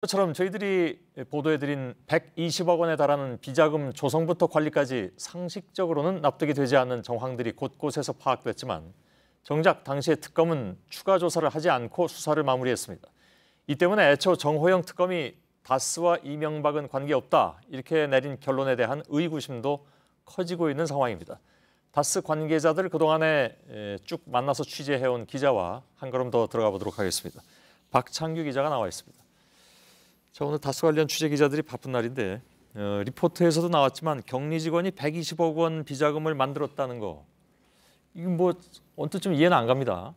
것처럼 저희들이 보도해드린 120억 원에 달하는 비자금 조성부터 관리까지 상식적으로는 납득이 되지 않는 정황들이 곳곳에서 파악됐지만 정작 당시의 특검은 추가 조사를 하지 않고 수사를 마무리했습니다. 이 때문에 애초 정호영 특검이 다스와 이명박은 관계없다 이렇게 내린 결론에 대한 의구심도 커지고 있는 상황입니다. 다스 관계자들을 그동안에 쭉 만나서 취재해온 기자와 한 걸음 더 들어가 보도록 하겠습니다. 박창규 기자가 나와 있습니다. 자, 오늘 다스 관련 취재 기자들이 바쁜 날인데 리포트에서도 나왔지만 격리 직원이 120억 원 비자금을 만들었다는 거 이건 뭐 언뜻 좀 이해는 안 갑니다.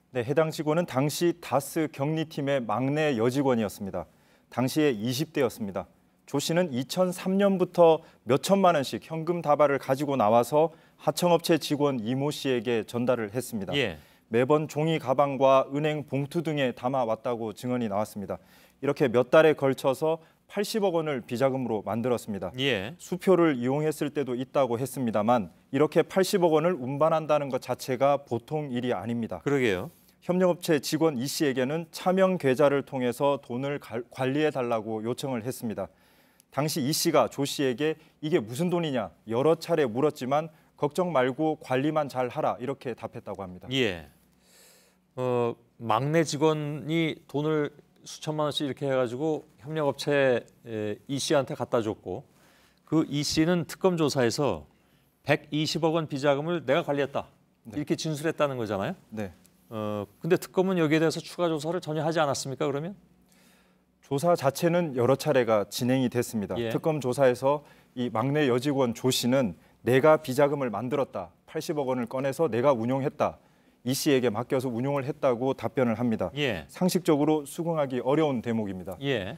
네, 해당 직원은 당시 다스 격리팀의 막내 여직원이었습니다. 당시에 20대였습니다. 조 씨는 2003년부터 몇 천만 원씩 현금 다발을 가지고 나와서 하청업체 직원 이모 씨에게 전달을 했습니다. 예. 매번 종이 가방과 은행 봉투 등에 담아왔다고 증언이 나왔습니다. 이렇게 몇 달에 걸쳐서 80억 원을 비자금으로 만들었습니다. 예. 수표를 이용했을 때도 있다고 했습니다만 이렇게 80억 원을 운반한다는 것 자체가 보통 일이 아닙니다. 그러게요. 협력업체 직원 이 씨에게는 차명 계좌를 통해서 돈을 관리해달라고 요청을 했습니다. 당시 이 씨가 조 씨에게 이게 무슨 돈이냐 여러 차례 물었지만 걱정 말고 관리만 잘 하라 이렇게 답했다고 합니다. 예. 막내 직원이 돈을 수천만 원씩 이렇게 해가지고 협력업체 이 씨한테 갖다 줬고 그 이 씨는 특검 조사에서 120억 원 비자금을 내가 관리했다 이렇게 진술했다는 거잖아요. 네. 근데 특검은 여기에 대해서 추가 조사를 전혀 하지 않았습니까? 그러면? 조사 자체는 여러 차례가 진행이 됐습니다. 예. 특검 조사에서 이 막내 여직원 조 씨는 내가 비자금을 만들었다. 80억 원을 꺼내서 내가 운용했다. 이 씨에게 맡겨서 운용을 했다고 답변을 합니다. 예. 상식적으로 수긍하기 어려운 대목입니다. 예.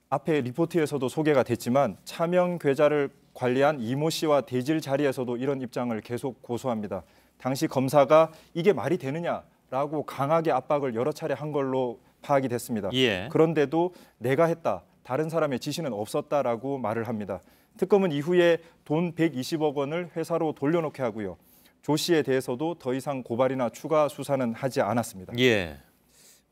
앞에 리포트에서도 소개가 됐지만 차명 계좌를 관리한 이모 씨와 대질 자리에서도 이런 입장을 계속 고수합니다. 당시 검사가 이게 말이 되느냐라고 강하게 압박을 여러 차례 한 걸로 파악이 됐습니다. 예. 그런데도 내가 했다, 다른 사람의 지시는 없었다라고 말을 합니다. 특검은 이후에 돈 120억 원을 회사로 돌려놓게 하고요. 조 씨에 대해서도 더 이상 고발이나 추가 수사는 하지 않았습니다. 예.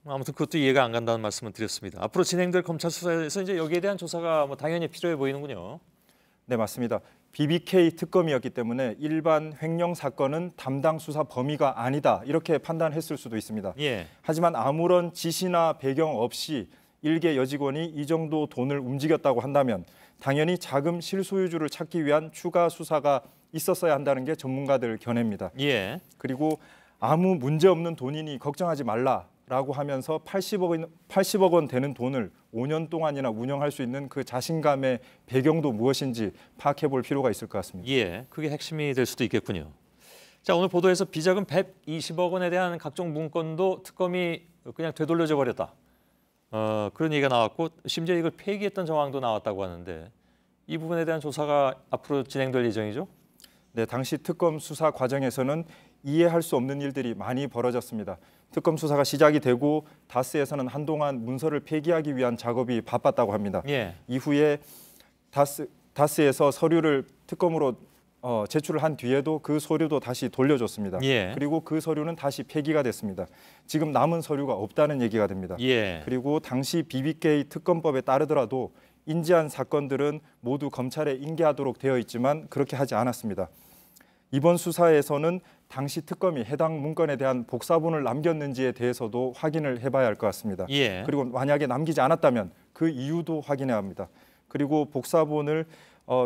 아무튼 그것도 이해가 안 간다는 말씀을 드렸습니다. 앞으로 진행될 검찰 수사에서 이제 여기에 대한 조사가 뭐 당연히 필요해 보이는군요. 네, 맞습니다. BBK 특검이었기 때문에 일반 횡령 사건은 담당 수사 범위가 아니다 이렇게 판단했을 수도 있습니다. 예. 하지만 아무런 지시나 배경 없이 일개 여직원이 이 정도 돈을 움직였다고 한다면 당연히 자금 실소유주를 찾기 위한 추가 수사가 있었어야 한다는 게 전문가들 견해입니다. 예. 그리고 아무 문제 없는 돈이니 걱정하지 말라라고 하면서 80억 원 되는 돈을 5년 동안이나 운영할 수 있는 그 자신감의 배경도 무엇인지 파악해 볼 필요가 있을 것 같습니다. 예. 그게 핵심이 될 수도 있겠군요. 자, 오늘 보도에서 비자금 120억 원에 대한 각종 문건도 특검이 그냥 되돌려줘 버렸다. 그런 얘기가 나왔고 심지어 이걸 폐기했던 정황도 나왔다고 하는데 이 부분에 대한 조사가 앞으로 진행될 예정이죠? 네, 당시 특검 수사 과정에서는 이해할 수 없는 일들이 많이 벌어졌습니다. 특검 수사가 시작이 되고 다스에서는 한동안 문서를 폐기하기 위한 작업이 바빴다고 합니다. 예. 이후에 다스에서 서류를 특검으로 제출을 한 뒤에도 그 서류도 다시 돌려줬습니다. 예. 그리고 그 서류는 다시 폐기가 됐습니다. 지금 남은 서류가 없다는 얘기가 됩니다. 예. 그리고 당시 BBK 특검법에 따르더라도 인지한 사건들은 모두 검찰에 인계하도록 되어 있지만 그렇게 하지 않았습니다. 이번 수사에서는 당시 특검이 해당 문건에 대한 복사본을 남겼는지에 대해서도 확인을 해봐야 할 것 같습니다. 예. 그리고 만약에 남기지 않았다면 그 이유도 확인해야 합니다. 그리고 복사본을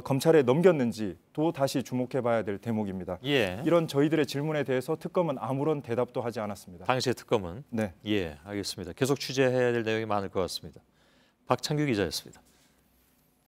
검찰에 넘겼는지도 다시 주목해봐야 될 대목입니다. 예. 이런 저희들의 질문에 대해서 특검은 아무런 대답도 하지 않았습니다. 당시의 특검은? 네. 예, 알겠습니다. 계속 취재해야 될 내용이 많을 것 같습니다. 박창규 기자였습니다.